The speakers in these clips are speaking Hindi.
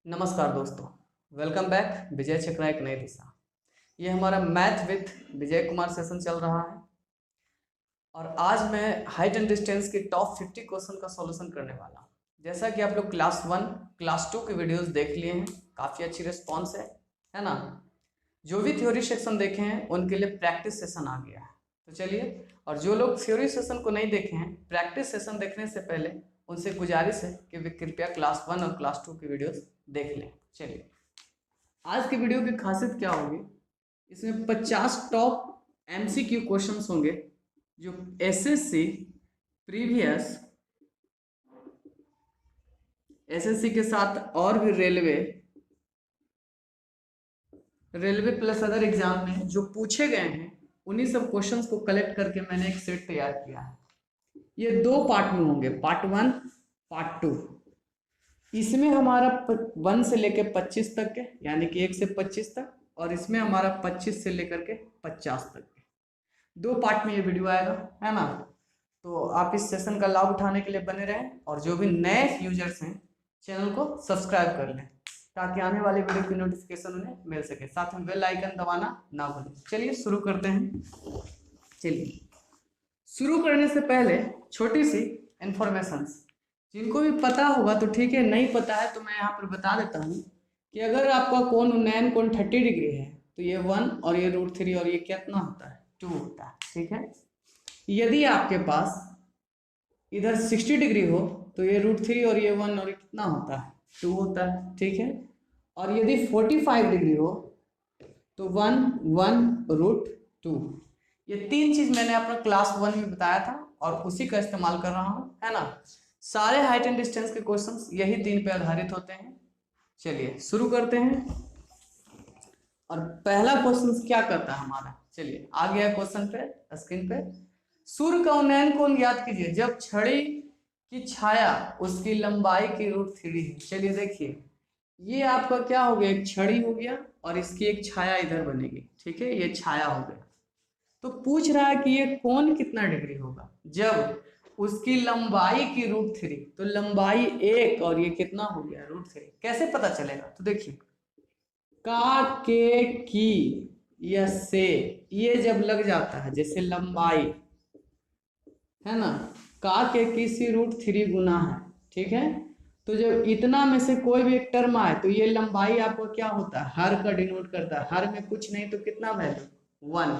नमस्कार दोस्तों, वेलकम बैक विजय चक्रा एक नई दिशा। ये हमारा math with Vijay Kumar session चल रहा है और आज मैं हाइट एंड डिस्टेंस की टॉप 50 क्वेश्चन का सॉल्यूशन करने वाला हूँ। जैसा कि आप लोग क्लास 1, क्लास 2 की वीडियोस देख लिए हैं, काफ़ी अच्छी रिस्पॉन्स है ना। जो भी थ्योरी सेक्शन देखे हैं उनके लिए प्रैक्टिस सेशन आ गया है। तो चलिए, और जो लोग थ्योरी सेशन को नहीं देखे हैं, प्रैक्टिस सेशन देखने से पहले उनसे गुजारिश है कि वे कृपया क्लास 1 और क्लास 2 की वीडियोस देख लें। चलिए, आज की वीडियो की खासियत क्या होगी, इसमें 50 टॉप MCQ क्वेश्चंस होंगे जो SSC प्रीवियस SSC के साथ और भी रेलवे प्लस अदर एग्जाम में जो पूछे गए हैं उन्हीं सब क्वेश्चंस को कलेक्ट करके मैंने एक सेट तैयार किया है। ये दो पार्ट में होंगे, पार्ट 1 पार्ट 2। इसमें हमारा 1 से लेकर 25 तक के, यानी कि 1 से 25 तक, और इसमें हमारा 25 से लेकर के 50 तक के दो पार्ट में ये वीडियो आएगा, है ना। तो आप इस सेशन का लाभ उठाने के लिए बने रहें और जो भी नए यूजर्स हैं चैनल को सब्सक्राइब कर लें ताकि आने वाली वीडियो की नोटिफिकेशन उन्हें मिल सके। साथ में बेल आइकन दबाना ना भूलें। चलिए शुरू करते हैं। चलिए, शुरू करने से पहले छोटी सी इंफॉर्मेशन, जिनको भी पता होगा तो ठीक है, नहीं पता है तो मैं यहाँ पर बता देता हूँ कि अगर आपका कोण उन्नयन कोण 30 डिग्री है तो ये 1 और ये √3 और ये कितना होता है 2 होता है, ठीक है। यदि आपके पास इधर 60 डिग्री हो तो ये √3 और ये 1 और ये कितना होता है 2 होता है, ठीक है। और यदि 45 डिग्री हो तो 1 1 √2। ये तीन चीज मैंने अपना क्लास 1 में बताया था और उसी का इस्तेमाल कर रहा हूँ, है ना। सारे हाइट एंड डिस्टेंस के क्वेश्चंस यही तीन पे आधारित होते हैं। चलिए शुरू करते हैं। और पहला क्वेश्चन क्या करता है हमारा, चलिए आ गया क्वेश्चन पे स्क्रीन पे। सूर्य का उन्नयन कोण ज्ञात कीजिए जब छड़ी की छाया उसकी लंबाई की √3 है। चलिए देखिए, ये आपका क्या हो गया, एक छड़ी हो गया और इसकी एक छाया इधर बनेगी, ठीक है, ये छाया हो गया। तो पूछ रहा है कि ये कोण कितना डिग्री होगा जब उसकी लंबाई की √3, तो लंबाई 1 और ये कितना हो गया √3। कैसे पता चलेगा, तो देखिए, का के की या से ये जब लग जाता है, जैसे लंबाई है ना, का के की से √3 गुना है, ठीक है। तो जब इतना में से कोई भी एक टर्म आए तो ये लंबाई आपको क्या होता है, हर का डिनोट करता है। हर में कुछ नहीं तो कितना वैल्यू 1,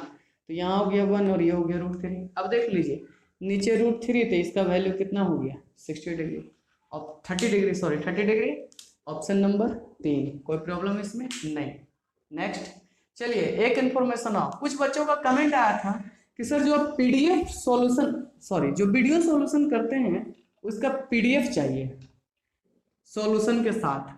तो यहाँ हो गया 1 और ये हो गया √3। अब देख लीजिए, नीचे √3 तो इसका वैल्यू कितना हो गया 60 डिग्री और 30 डिग्री। ऑप्शन नंबर 3, कोई प्रॉब्लम इसमें नहीं। नेक्स्ट, चलिए एक इन्फॉर्मेशन और, कुछ बच्चों का कमेंट आया था कि सर जो PDF सॉल्यूशन, सॉरी जो वीडियो सॉल्यूशन करते हैं उसका PDF चाहिए सॉल्यूशन के साथ।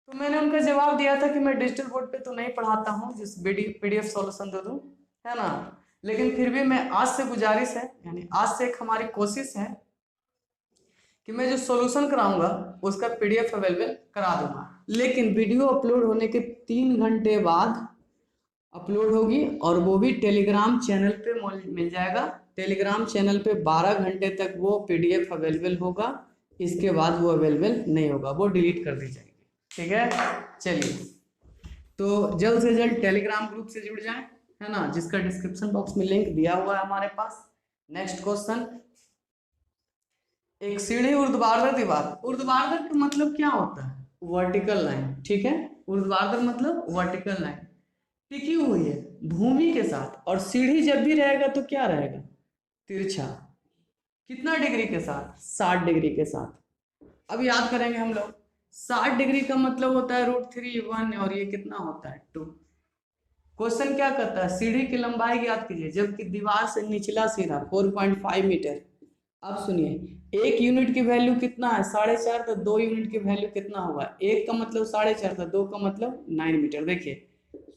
तो मैंने उनका जवाब दिया था कि मैं डिजिटल बोर्ड पे तो नहीं पढ़ाता हूँ जिस PDF सॉल्यूशन दे दूँ, है ना। लेकिन फिर भी मैं आज से गुजारिश है, यानी आज से एक हमारी कोशिश है कि मैं जो सॉल्यूशन कराऊंगा उसका PDF अवेलेबल करा दूंगा। लेकिन वीडियो अपलोड होने के 3 घंटे बाद अपलोड होगी और वो भी टेलीग्राम चैनल पे मिल जाएगा। टेलीग्राम चैनल पे 12 घंटे तक वो PDF अवेलेबल होगा, इसके बाद वो अवेलेबल नहीं होगा, वो डिलीट कर दी जाएगी, ठीक है। चलिए, तो जल्द से जल्द टेलीग्राम ग्रुप से जुड़ जाएं, है ना, जिसका डिस्क्रिप्शन बॉक्स में लिंक दिया हुआ है हमारे पास। नेक्स्ट क्वेश्चन, एक सीढ़ी ऊर्ध्वाधर दीवार, ऊर्ध्वाधर का मतलब क्या होता है, वर्टिकल लाइन, ठीक है। ऊर्ध्वाधर मतलब वर्टिकल लाइन टिकी हुई है भूमि के साथ, और सीढ़ी जब भी रहेगा तो क्या रहेगा, तिरछा। कितना डिग्री के साथ, 60 डिग्री के साथ। अब याद करेंगे हम लोग, 60 डिग्री का मतलब होता है √3 1 और ये कितना होता है 2। क्वेश्चन क्या करता है, सीढ़ी की लंबाई ज्ञात कीजिए जबकि दीवार से निचला सिरा 4.5 मीटर। अब सुनिए, 1 यूनिट की वैल्यू कितना है 4.5, तो 2 यूनिट की वैल्यू कितना होगा, 1 का मतलब 4.5 था, 2 का मतलब 9 मीटर। देखिए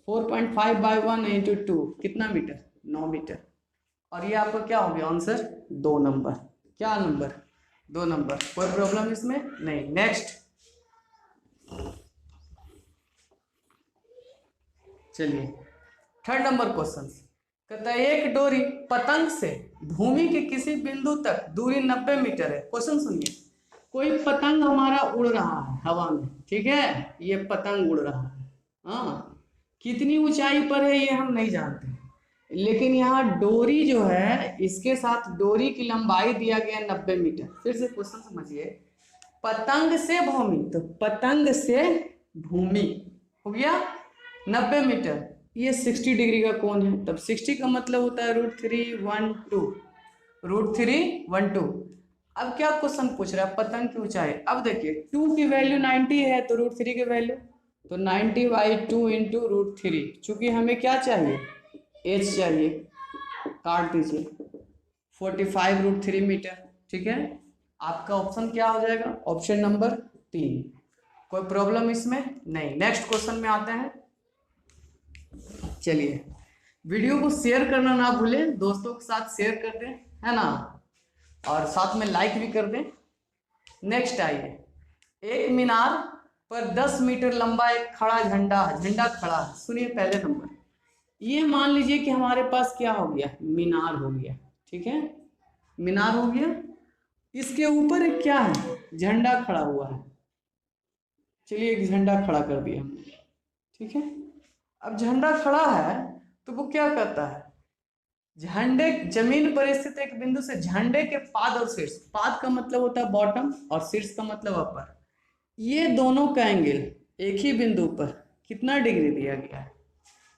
4.5 बाई 1 इंटू 2 कितना मीटर, 9 मीटर। और ये आपका क्या हो गया आंसर 2 नंबर। क्या नंबर, 2 नंबर, कोई प्रॉब्लम इसमें नहीं। नेक्स्ट, चलिए थर्ड नंबर क्वेश्चन कहता है एक डोरी पतंग से भूमि के किसी बिंदु तक दूरी 90 मीटर है। क्वेश्चन सुनिए, कोई पतंग हमारा उड़ रहा है हवा में, ठीक है, ये पतंग उड़ रहा है, हाँ, कितनी ऊंचाई पर है ये हम नहीं जानते, लेकिन यहाँ डोरी जो है, इसके साथ डोरी की लंबाई दिया गया 90 मीटर। फिर से क्वेश्चन समझिए, पतंग से भूमि, तो पतंग से भूमि हो गया 90 मीटर, ये 60 डिग्री का कोण है, तब 60 का मतलब होता है √312, √312। अब क्या क्वेश्चन पूछ रहा है, पतंग की ऊंचाई। अब देखिए 2 की वैल्यू 90 है, तो √3 की वैल्यू तो 90/2 इंटू √3, चूंकि हमें क्या चाहिए, एच चाहिए, काट दीजिए, 45√3 मीटर, ठीक है। आपका ऑप्शन क्या हो जाएगा, ऑप्शन नंबर 3। कोई प्रॉब्लम इसमें नहीं। नेक्स्ट क्वेश्चन में आते हैं। चलिए, वीडियो को शेयर करना ना भूलें, दोस्तों के साथ शेयर कर दें, है ना, और साथ में लाइक भी कर दें। नेक्स्ट आइए, एक मीनार पर 10 मीटर लंबा एक खड़ा झंडा खड़ा है। सुनिए पहले नंबर, ये मान लीजिए कि हमारे पास क्या हो गया, मीनार हो गया, ठीक है, मीनार हो गया, इसके ऊपर एक क्या है, झंडा खड़ा हुआ है। चलिए एक झंडा खड़ा कर दिया हमने, ठीक है। अब झंडा खड़ा है तो वो क्या करता है, झंडे जमीन पर स्थित एक बिंदु से झंडे के पाद और शीर्ष, पाद का मतलब होता है बॉटम और शीर्ष का मतलब अपर, ये दोनों का एंगल एक ही बिंदु पर कितना डिग्री दिया गया है,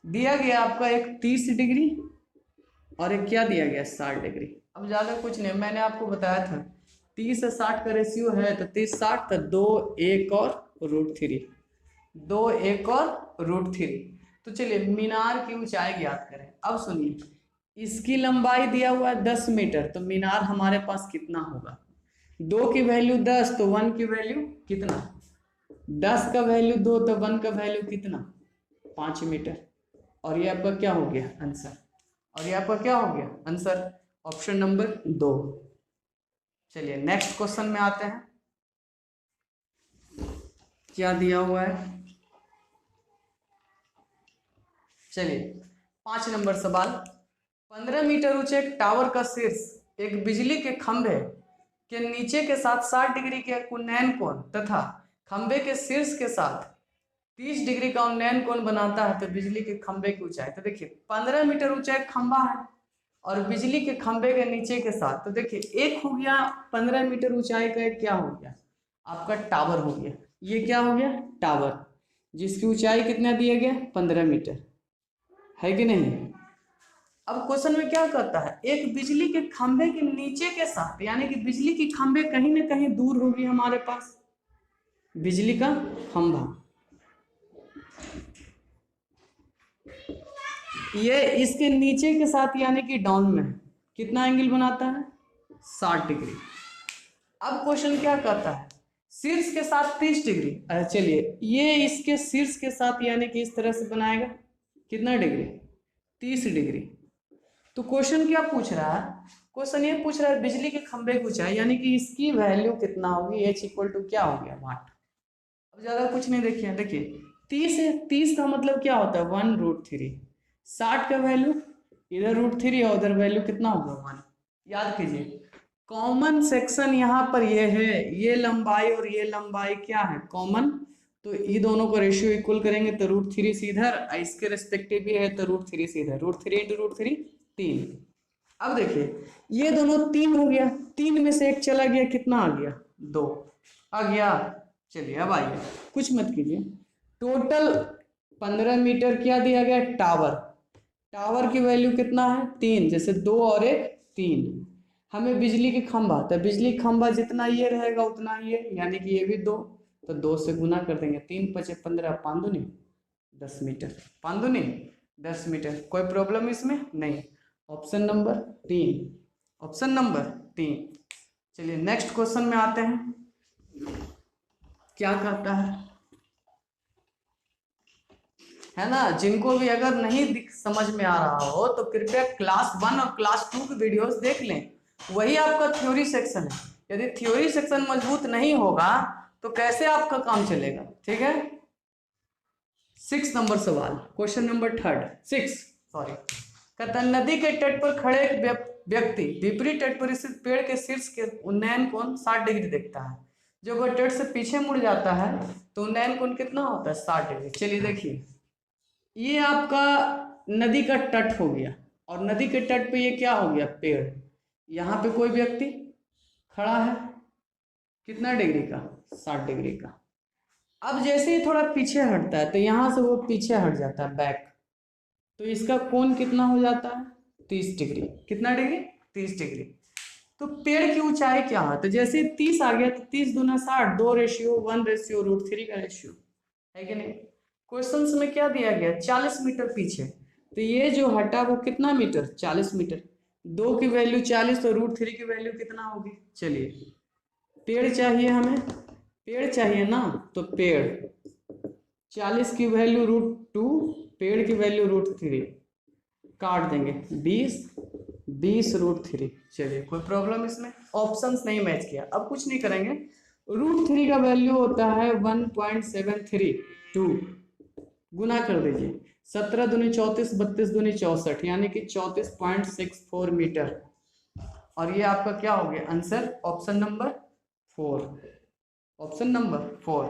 दिया गया आपका एक 30 डिग्री और एक क्या दिया गया 60 डिग्री। अब ज़्यादा कुछ नहीं, मैंने आपको बताया था 30 से 60 का रेशियो है, तो 30/60 तो 2 1 और √3, 2 1 और √3। तो चलिए मीनार की ऊंचाई ज्ञात करें। अब सुनिए, इसकी लंबाई दिया हुआ है 10 मीटर, तो मीनार हमारे पास कितना होगा, 2 की वैल्यू 10 तो 1 की वैल्यू कितना, 10 का वैल्यू 2 तो 1 का वैल्यू कितना, 5 मीटर। और ये आपका क्या हो गया आंसर, और ये आपका क्या हो गया आंसर, ऑप्शन नंबर 2। चलिए नेक्स्ट क्वेश्चन में आते हैं, क्या दिया हुआ है। चलिए 5 नंबर सवाल, 15 मीटर ऊंचे एक टावर का शीर्ष एक बिजली के खंभे के नीचे के साथ 60 डिग्री के उन्नयन कोण तथा खंभे के शीर्ष के साथ 30 डिग्री का उन्नयन कोण बनाता है, तो बिजली के खंभे की ऊंचाई। तो देखिए 15 मीटर ऊंचा एक खंभा है और बिजली के खंभे के नीचे के साथ, तो देखिए एक हो गया 15 मीटर ऊंचाई का, एक क्या हो गया आपका टावर हो गया, ये क्या हो गया टावर, जिसकी ऊंचाई कितना दिया गया 15 मीटर, है कि नहीं। अब क्वेश्चन में क्या कहता है, एक बिजली के खंभे के नीचे के साथ, यानी कि बिजली की खंभे कहीं ना कहीं दूर होगी हमारे पास, बिजली का खंभा ये इसके नीचे के साथ यानी कि डाउन में कितना एंगल बनाता है 60 डिग्री। अब क्वेश्चन क्या कहता है, शीर्ष के साथ 30 डिग्री। चलिए ये इसके शीर्ष के साथ यानी कि इस तरह से बनाएगा, कितना डिग्री 30 डिग्री। तो क्वेश्चन क्या पूछ रहा है, क्वेश्चन ये पूछ रहा है बिजली के खंभे की ऊंचाई, यानी कि इसकी वैल्यू कितना होगी, H इक्वल टू क्या हो गया वाट। अब ज्यादा कुछ नहीं, देखिए देखिए 30 है, 30 का मतलब क्या होता है 1√3, 60 का वैल्यू इधर √3 और उधर वैल्यू कितना होगा 1। याद कीजिए कॉमन सेक्शन यहाँ पर ये है, ये लंबाई और ये लंबाई क्या है कॉमन, तो ये दोनों को रेशियो इक्वल करेंगे तो √3 से इधर, इसके रेस्पेक्टिव भी है तो √3 से इधर, √3 × √3 3। अब देखिए ये दोनों 3 हो गया, 3 में से एक चला गया, कितना आ गया 2 आ गया। चलिए अब आइए, कुछ मत कीजिए, टोटल 15 मीटर क्या दिया गया टावर, टावर की वैल्यू कितना है 3, जैसे 2 और 1 3। हमें बिजली की खंभा, तो बिजली खंभा जितना ये रहेगा उतना ये, यानी कि ये भी 2, तो 2 से गुना कर देंगे, 3 × 5 = 15, 5 दूनी 10 मीटर, 5 दूनी 10 मीटर। कोई प्रॉब्लम इसमें नहीं, ऑप्शन नंबर 3, ऑप्शन नंबर 3। चलिए नेक्स्ट क्वेश्चन में आते हैं, क्या कहता है ना, जिनको भी अगर नहीं समझ में आ रहा हो तो कृपया क्लास 1 और क्लास 2 की वीडियोस देख लें, वही आपका थ्योरी सेक्शन है। यदि थ्योरी सेक्शन मजबूत नहीं होगा तो कैसे आपका काम चलेगा, ठीक है। 6 नंबर सवाल, क्वेश्चन नंबर 6 सॉरी, कहता नदी के तट पर खड़े एक व्यक्ति विपरीत तट पर स्थित पेड़ के शीर्ष के उन्नयन कोण 60 डिग्री देखता है, जब वो तट से पीछे मुड़ जाता है तो उन्नयन कोण कितना होता है 60 डिग्री। चलिए देखिए, ये आपका नदी का तट हो गया और नदी के तट पे ये क्या हो गया, पेड़। यहाँ पे कोई व्यक्ति खड़ा है, कितना डिग्री का, 60 डिग्री का। अब जैसे ही थोड़ा पीछे हटता है तो यहाँ से वो पीछे हट जाता है, बैक, तो इसका कोण कितना हो जाता है, 30 डिग्री। कितना डिग्री, 30 डिग्री। तो पेड़ की ऊंचाई क्या है, तो जैसे 30 आ गया तो 30 दूना 60, 2:1/√3 का रेशियो है कि नहीं। क्वेश्चन में क्या दिया गया, 40 मीटर पीछे, तो ये जो हटा वो कितना मीटर, 40 मीटर। 2 की वैल्यू 40 तो √3 की वैल्यू कितना होगी। चलिए, पेड़ चाहिए हमें, पेड़ चाहिए ना, तो पेड़ 40 की वैल्यू √2, पेड़ की वैल्यू √3, काट देंगे 20 चलिए, कोई प्रॉब्लम इसमें, ऑप्शंस नहीं मैच किया। अब कुछ नहीं करेंगे, √3 का वैल्यू होता है 1.732, गुना कर दीजिए, 17 दूनी 34, 32 दूनी 64, यानी कि 34.64 मीटर। और ये आपका क्या हो गया answer, option number 4, option number 4।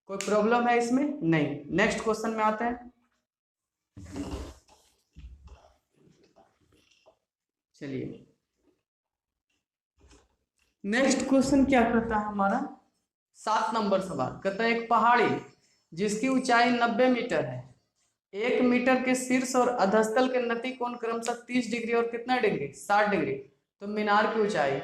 कोई प्रॉब्लम है इसमें, नहीं। नेक्स्ट क्वेश्चन में आते हैं। चलिए, नेक्स्ट क्वेश्चन क्या करता है हमारा, 7 नंबर सवाल कहता है, एक पहाड़ी जिसकी ऊंचाई 90 मीटर है, 1 मीटर के शीर्ष और अधस्तल के नति कोण क्रमशः 30 डिग्री और कितना डिग्री, 60 डिग्री। तो मीनार की ऊंचाई,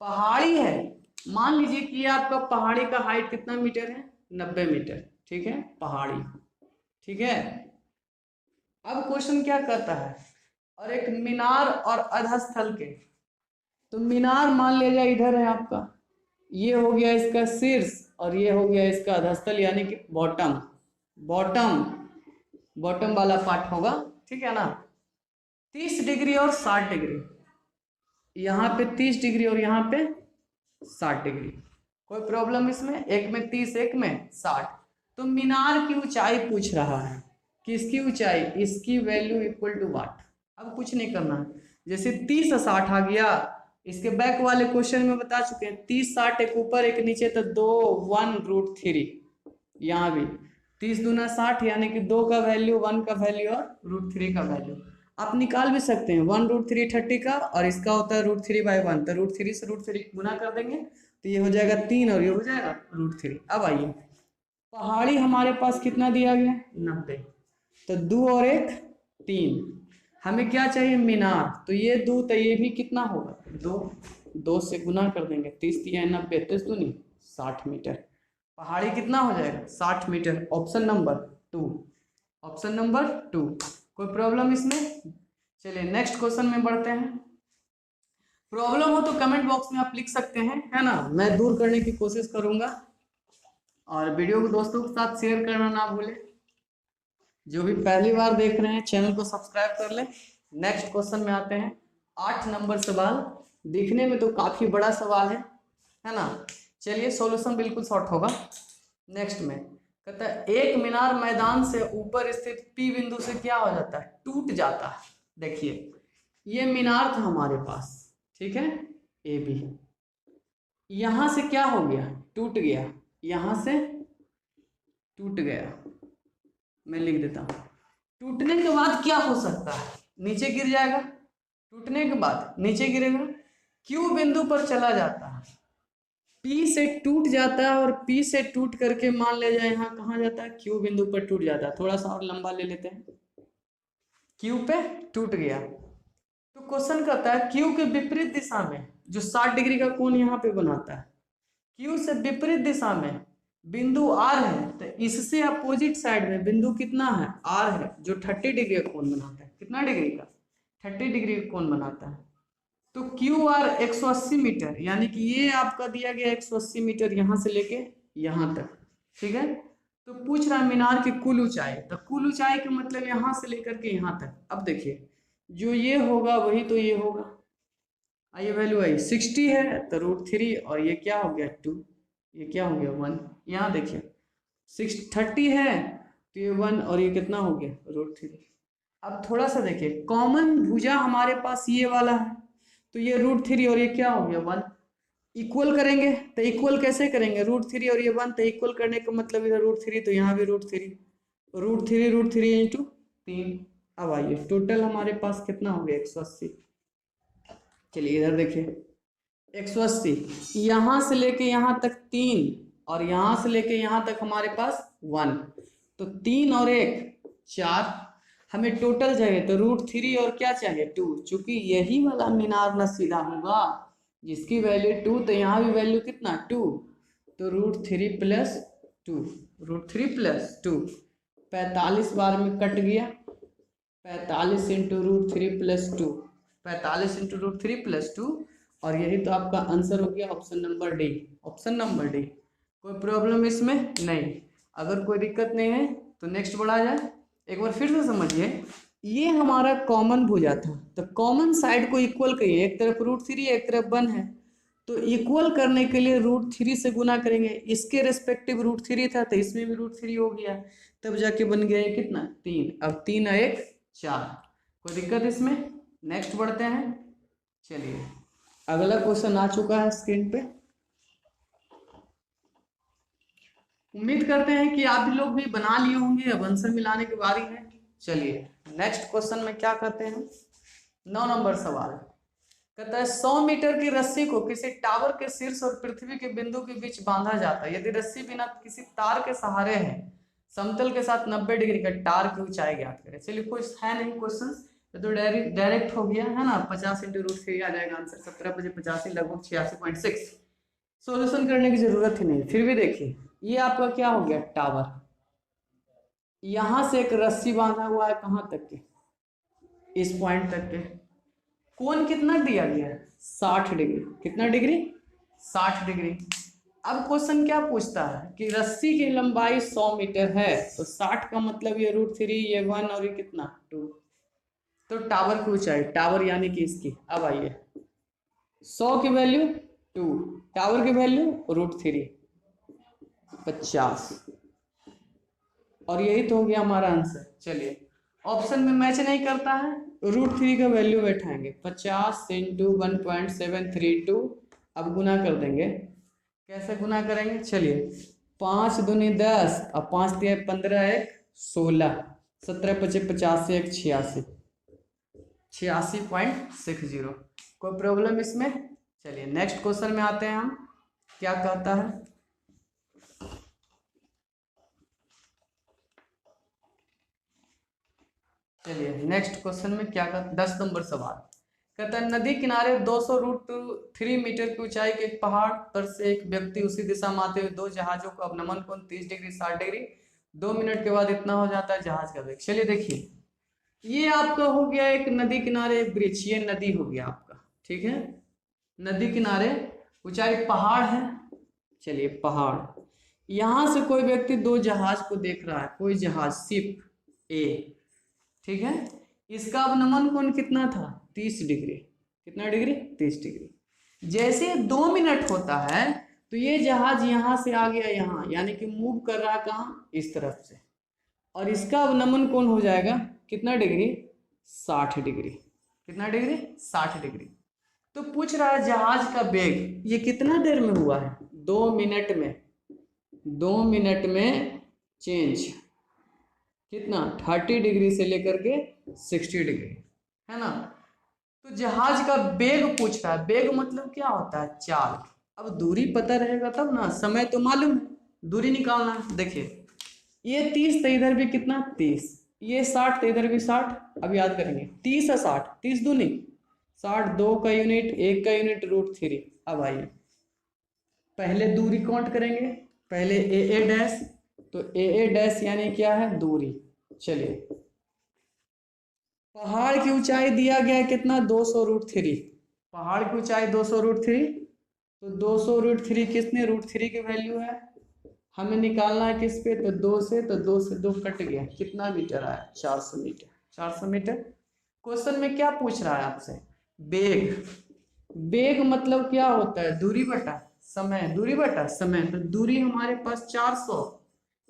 पहाड़ी है, मान लीजिए कि आपका पहाड़ी का हाइट कितना मीटर है, 90 मीटर, ठीक है, पहाड़ी, ठीक है। अब क्वेश्चन क्या कहता है, और एक मीनार और अधस्थल के, तो मीनार मान लिया जाए इधर है आपका, ये हो गया इसका शीर्ष और ये हो गया इसका अधस्तल, यानी कि बॉटम, बॉटम बॉटम वाला पार्ट होगा, ठीक है ना। 30 डिग्री और 60 डिग्री, यहाँ पे 30 डिग्री और यहाँ पे 60 डिग्री। कोई प्रॉब्लम इसमें, एक में 30 एक में 60। तो मीनार की ऊंचाई पूछ रहा है, किसकी ऊंचाई, इसकी वैल्यू इक्वल टू वाट। अब कुछ नहीं करना है, जैसे 30 और 60 आ गया, इसके बैक वाले क्वेश्चन में बता चुके हैं, 30 60 एक ऊपर एक नीचे, तो 2 1√3, यहाँ भी 30 दूना 60, यानी कि 2 का वैल्यू, 1 का वैल्यू और √3 का वैल्यू आप निकाल भी सकते हैं। 1√3 30 का, और इसका होता है √3/1, तो √3 से √3 गुना कर देंगे तो ये हो जाएगा 3 और ये हो जाएगा √3। अब आइए, पहाड़ी हमारे पास कितना दिया गया, 90, तो 2 और 1 3, हमें क्या चाहिए, मीनार, तो ये 2, तो ये भी कितना होगा 2 से गुना कर देंगे, 30 या 90, 30 दूनी 60 मीटर। पहाड़ी कितना हो जाएगा, 60 meter, option number 2, option number 2। कोई प्रॉब्लम इसमें। चलिए नेक्स्ट क्वेश्चन में बढ़ते हैं। प्रॉब्लम हो तो कमेंट बॉक्स में आप लिख सकते हैं, है ना, मैं दूर करने की कोशिश करूंगा। और वीडियो को दोस्तों के साथ शेयर करना ना भूलें। जो भी पहली बार देख रहे हैं चैनल को सब्सक्राइब कर लें। नेक्स्ट क्वेश्चन में आते हैं, 8 नंबर सवाल, दिखने में तो काफी बड़ा सवाल है ना। चलिए, सॉल्यूशन बिल्कुल शॉर्ट होगा। नेक्स्ट में कहता है, एक मीनार मैदान से ऊपर स्थित पी बिंदु से क्या हो जाता है, टूट जाता है। देखिए, ये मीनार था हमारे पास, ठीक है, ए बी, यहां से क्या हो गया, टूट गया, यहां से टूट गया, मैं लिख देता हूं। टूटने के बाद क्या हो सकता है, नीचे गिर जाएगा, टूटने के बाद नीचे गिरेगा, क्यू बिंदु पर चला जाता है, पी से टूट जाता है, और पी से टूट करके मान ले जाए यहाँ कहाँ जाता है, क्यू बिंदु पर टूट जाता है। थोड़ा सा और लंबा ले लेते हैं, क्यू पे टूट गया। तो क्वेश्चन कहता है, क्यू के विपरीत दिशा में जो 60 डिग्री का कोण यहाँ पे बनाता है, क्यू से विपरीत दिशा में बिंदु आर है, तो इससे अपोजिट साइड में बिंदु कितना है, आर है, जो 30 डिग्री का कोण बनाता है। कितना डिग्री का, 30 डिग्री का कोण बनाता है। तो क्यू आर 180 मीटर, यानी कि ये आपका दिया गया 180 मीटर यहाँ से लेके यहाँ तक, ठीक है। तो पूछ रहा है मीनार की कुल ऊंचाई, तो कुल ऊंचाई का मतलब यहाँ से लेकर के यहाँ तक। अब देखिए, जो ये होगा वही तो ये होगा, ये वैल्यू आई 60 है तो √3, और ये क्या हो गया 2, ये क्या हो गया 1। यहाँ देखिए 30 है तो ये 1, और ये कितना हो गया √3। अब थोड़ा सा देखिए, कॉमन भुजा हमारे पास ये वाला है, तो ये √3 और ये क्या हो गया 1, इक्वल करेंगे तो इक्वल कैसे करेंगे, √3 और ये 1, तो इक्वल करने का मतलब इधर √3 तो यहाँ भी √3 इंटू 3। अब आइए टोटल हमारे पास कितना हो गया 180। चलिए इधर देखिए 180, यहाँ से लेके यहाँ तक 3 और यहाँ से लेके यहाँ तक हमारे पास 1, तो 3 और 1 4, हमें टोटल चाहिए तो √3 और क्या चाहिए 2, चूंकि यही वाला मीनार न सीधा होगा जिसकी वैल्यू 2, तो यहाँ भी वैल्यू कितना 2, तो √3 प्लस 2, √3 + 2, 45 बार में कट गया, 45 इंटू √3 + 2, 45 इंटू √3 + 2, और यही तो आपका आंसर हो गया option number D. Option number D, कोई प्रॉब्लम इसमें नहीं। अगर कोई दिक्कत नहीं है तो नेक्स्ट बढ़ा जाए। एक बार फिर से समझिए, ये हमारा कॉमन भुजा था, तो कॉमन साइड को इक्वल करिए, एक तरफ √3 एक तरफ 1 है, तो इक्वल करने के लिए √3 से गुना करेंगे, इसके रेस्पेक्टिव √3 था तो इसमें भी √3 हो गया, तब जाके बन गया ये कितना 3। अब 3 और 1 4, कोई दिक्कत इसमें। नेक्स्ट बढ़ते हैं। चलिए अगला क्वेश्चन आ चुका है स्क्रीन पे। उम्मीद करते हैं कि आप भी लोग भी बना लिए होंगे, अब आंसर मिलाने की बारी है। चलिए नेक्स्ट क्वेश्चन में क्या करते हैं, 9 नंबर सवाल कहता है 100 मीटर की रस्सी को किसी टावर के शीर्ष और पृथ्वी के बिंदु के बीच बांधा जाता है, यदि रस्सी बिना किसी तार के सहारे है, समतल के साथ 90 डिग्री का टार की ऊंचाई ज्ञात करें। चलिए कोई है नहीं क्वेश्चन, तो डायरेक्ट हो गया है ना, 50 इंटू √3 आ जाएगा आंसर, 17×85 लगभग 86.6। सोल्यूशन करने की जरूरत ही नहीं। फिर भी देखिए ये आपका क्या हो गया टावर, यहां से एक रस्सी बांधा हुआ है कहां तक के, इस पॉइंट तक के, कोण कितना दिया गया है 60 डिग्री, कितना डिग्री 60 डिग्री। अब क्वेश्चन क्या पूछता है कि रस्सी की लंबाई 100 मीटर है, तो 60 का मतलब ये √3 ये 1 और ये कितना 2, तो टावर की ऊंचाई, टावर यानी कि इसकी, अब आइए 100 की वैल्यू 2, टावर की वैल्यू √3 50, और यही तो हो गया हमारा आंसर। चलिए ऑप्शन में मैच नहीं करता है, √3 का वैल्यू बैठाएंगे 50 इंटू 1.732, अब गुना कर देंगे। कैसे गुना करेंगे, चलिए 5 दूनी 10 और 5 दिया 15 1 16, 17×5 = 86, 86.60। कोई प्रॉब्लम इसमें। चलिए नेक्स्ट क्वेश्चन में आते हैं हम, क्या कहता है। चलिए नेक्स्ट क्वेश्चन में क्या कहता है, 10 नंबर सवाल कहता है नदी किनारे 200√3 मीटर की ऊंचाई के एक पहाड़ पर से एक व्यक्ति उसी दिशा में आते हुए 2 जहाजों का अवनमन कोण 30 डिग्री 60 डिग्री, 2 मिनट के बाद इतना हो जाता है जहाज का वेग। चलिए देखिए ये आपका हो गया एक नदी किनारे एक ब्रिज, ये नदी हो गया आपका, ठीक है, नदी किनारे ऊंचाई पहाड़ है। चलिए पहाड़, यहां से कोई व्यक्ति 2 जहाज को देख रहा है, कोई जहाज शिप ए, ठीक है, इसका अवनमन कोण कितना था 30 डिग्री, कितना डिग्री 30 डिग्री। जैसे 2 मिनट होता है तो ये जहाज यहां से आ गया यहाँ, यानी कि मूव कर रहा कहाँ इस तरफ से, और इसका अवनमन कोण हो जाएगा कितना डिग्री 60 डिग्री, कितना डिग्री 60 डिग्री। तो पूछ रहा है जहाज का वेग ये कितना देर में हुआ है 2 मिनट में, 2 मिनट में चेंज कितना 30 डिग्री से लेकर के 60 डिग्री, है ना। तो जहाज का वेग पूछ रहा है, वेग मतलब क्या होता है चाल। अब दूरी पता रहेगा तब ना, समय तो मालूम है, दूरी निकालना है। देखिए ये 30 तो इधर भी कितना 30, ये 60 तो इधर भी 60, अब याद करेंगे 30 और 60, 30 दूनी 60, 2 का यूनिट 1 का यूनिट √3। अब आइए पहले दूरी काउंट करेंगे, पहले ए डैश, तो ए डैश यानी क्या है दूरी। चलिए पहाड़ की ऊंचाई दिया गया है कितना 200√3, पहाड़ की ऊंचाई 200√3, तो 200√3 किसने √3 की वैल्यू है, हमें निकालना है किस पे, तो 2 से, तो 2 से 2 कट गया, कितना मीटर आया 400 मीटर, 400 मीटर। क्वेश्चन में क्या पूछ रहा है आपसे वेग, वेग मतलब क्या होता है दूरी बटा समय, दूरी बटा समय, तो दूरी हमारे पास 400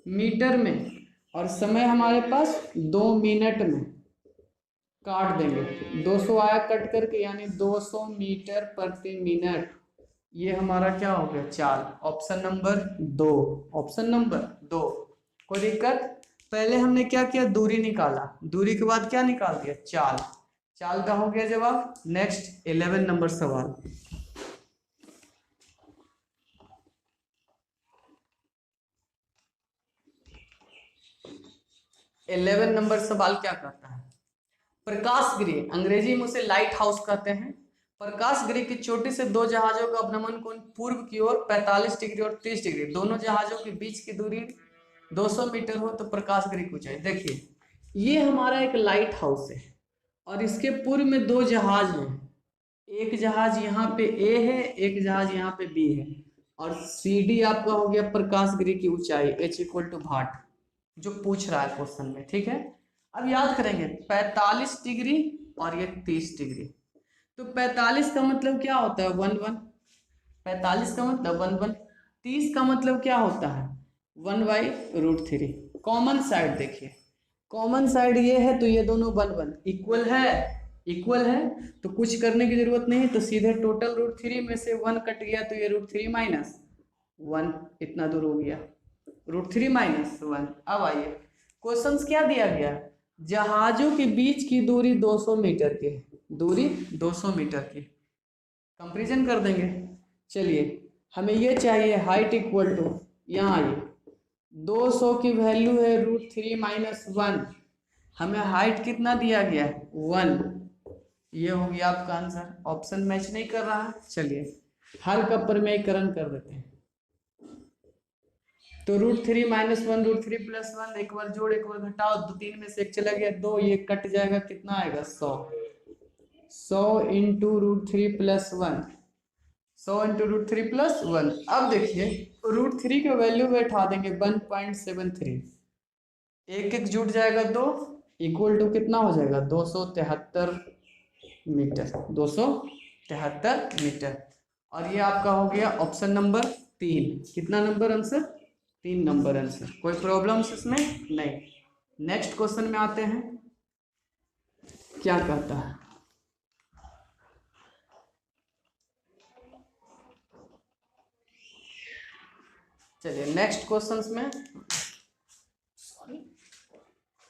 मीटर में और समय हमारे पास 2 मिनट में, काट देंगे 200 आया कट करके, यानी 200 मीटर प्रति मिनट, ये हमारा क्या हो गया, चाल। Option number 2, option number 2। कोई दिक्कत? पहले हमने क्या किया, दूरी निकाला, दूरी के बाद क्या निकाल दिया, चाल। चाल का हो गया जवाब। नेक्स्ट 11 नंबर सवाल। 11 नंबर सवाल क्या कहता है, प्रकाश गृह, अंग्रेजी में उसे लाइट हाउस कहते हैं। प्रकाश गृह की चोटी से दो जहाजों का अवनमन कोण पूर्व की ओर 45 डिग्री और 30 डिग्री, दोनों जहाजों के बीच की दूरी 200 मीटर हो तो प्रकाश गृह की ऊंचाई। देखिए, ये हमारा एक लाइट हाउस है और इसके पूर्व में दो जहाज हैं। एक जहाज यहाँ पे ए है, एक जहाज यहाँ पे बी है, और सी डी आपका हो गया प्रकाश गृह की ऊंचाई h इक्वल टू भाट, जो पूछ रहा है क्वेश्चन में। ठीक है, अब याद करेंगे 45 डिग्री और ये 30 डिग्री, तो 45 का मतलब क्या होता है, 1 1। 45 का मतलब 1 1। 30 का मतलब क्या होता है, 1/√3। कॉमन साइड देखिए, कॉमन साइड ये है तो ये दोनों 1 1 इक्वल है, इक्वल है, तो कुछ करने की जरूरत नहीं, तो सीधे टोटल √3 में से 1 कट गया तो ये √3 माइनस 1 इतना दूर हो गया, √3 माइनस 1। अब आइए, क्वेश्चन क्या दिया गया, जहाजों के बीच की दूरी 200 मीटर की है, दूरी 200 मीटर की, कंपेरिजन कर देंगे। चलिए, हमें ये चाहिए हाइट इक्वल टू, यहाँ आइए, 200 की वैल्यू है √3 माइनस 1, हमें हाइट कितना दिया गया है, 1। ये हो गया आपका आंसर। ऑप्शन मैच नहीं कर रहा है, चलिए हर का प्रमेयकरण कर देते हैं। तो √3 माइनस 1 √3 प्लस 1, एक बार जोड़ एक बार घटाओ, 2 3 में से 1 चला गया, 2, ये कट जाएगा, कितना आएगा, 100। 100 इंटू √3 प्लस 1, 100 इंटू √3 प्लस 1। अब देखिए, √3 के वैल्यू बैठा देंगे 1.73, एक एक जुट जाएगा 2, इक्वल टू कितना हो जाएगा, 273 मीटर, 273 मीटर। और ये आपका हो गया ऑप्शन नंबर 3। कितना नंबर आंसर, 3 नंबर आंसर। कोई प्रॉब्लम्स इसमें नहीं। नेक्स्ट क्वेश्चन में आते हैं, क्या कहता है, चलिए नेक्स्ट क्वेश्चंस में,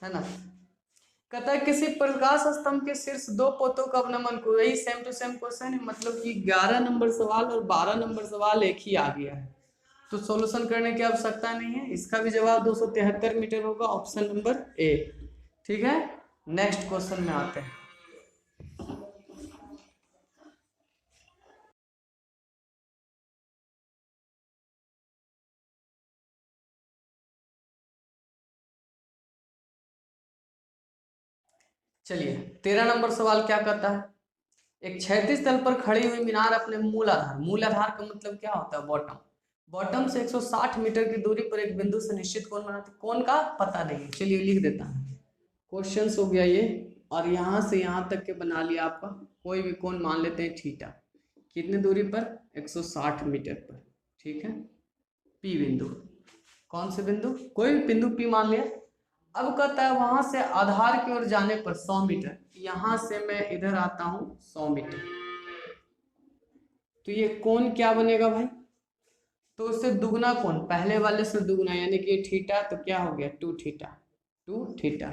है ना, कहता है किसी प्रकाश स्तंभ के शीर्ष दो पोतों का अवनमन को, यही सेम टू सेम क्वेश्चन है, मतलब कि 11 नंबर सवाल और 12 नंबर सवाल एक ही आ गया है, तो सॉल्यूशन करने की आवश्यकता नहीं है। इसका भी जवाब 273 मीटर होगा, ऑप्शन नंबर ए। ठीक है, नेक्स्ट क्वेश्चन में आते हैं। चलिए 13 नंबर सवाल क्या कहता है, एक क्षैतिज तल पर खड़ी हुई मीनार अपने मूल आधार, मूल आधार का मतलब क्या होता है, बॉटम, बॉटम से 160 मीटर की दूरी पर एक बिंदु से निश्चित कोण बनाती, कोण का पता नहीं, चलिए लिख देता हूँ, क्वेश्चन हो गया ये, और यहाँ से यहाँ तक के बना लिया आपका, कोई भी कोण मान लेते हैं थीटा, कितनी दूरी पर, 160 मीटर पर। ठीक है, पी बिंदु, कौन से बिंदु, कोई भी बिंदु पी मान लिया। अब कहता है वहां से आधार की ओर जाने पर 100 मीटर, यहां से मैं इधर आता हूं 100 मीटर, तो ये कोण क्या बनेगा भाई, तो उससे दुगना कोण, पहले वाले से दुगना, यानी कि थीटा, तो क्या हो गया 2 थीटा, 2 थीटा।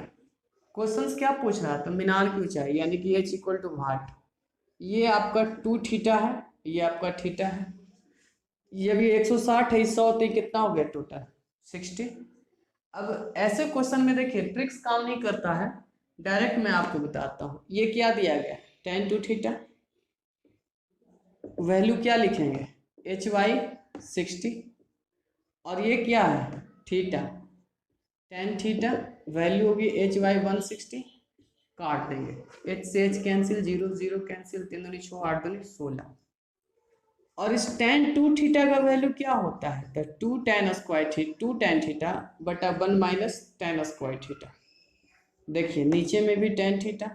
क्वेश्चन क्या पूछ रहा था, मीनार की ऊंचाई, यानी कि h इक्वल टू भाट, ये आपका 2 थीटा है, ये आपका थीटा है, ये भी 160 है, 100 तो कितना हो गया टोटल 60। अब ऐसे क्वेश्चन में देखिए ट्रिक्स काम नहीं करता है, डायरेक्ट मैं आपको बताता हूँ। ये क्या दिया गया, tan 2 थीटा, वैल्यू क्या लिखेंगे, hy 60, और ये क्या है थीटा, tan थीटा, वैल्यू होगी hy 160, काट देंगे, h से h कैंसिल, 0 0 कैंसिल, 3 दूनी 6 8 दूनी 16, और इस tan 2 थीटा का वैल्यू क्या होता है, तो 2 tan square theta, 2 tan theta बटा 1 माइनस tan स्क्वायर थीटा। देखिए नीचे में भी tan थीटा,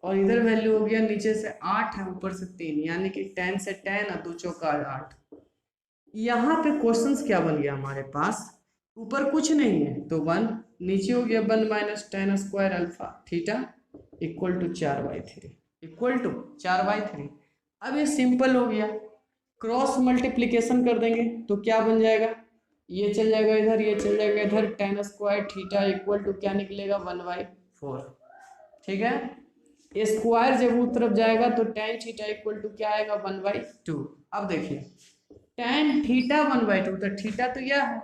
और इधर वैल्यू हो गया, नीचे से 8 है, ऊपर से 3, यानी कि tan से tan और 2 चौका 8। यहाँ पे क्वेश्चंस क्या बन गया हमारे पास, ऊपर कुछ नहीं है तो 1, नीचे हो गया 1 minus tan square alpha theta equal to 4/3, equal to 4/3। अब ये सिंपल हो गया, क्रॉस मल्टीप्लीकेशन कर देंगे तो क्या बन जाएगा, ये चल जाएगा इधर, ये चल जाएगा इधर, tan square theta equal to क्या निकलेगा 1/4। ठीक है, स्क्वायर जब उस तरफ जाएगा तो tan थीटा इक्वल टू क्या आएगा 1/2। अब देखिए tan थीटा 1/2 तो थीटा तो यह है,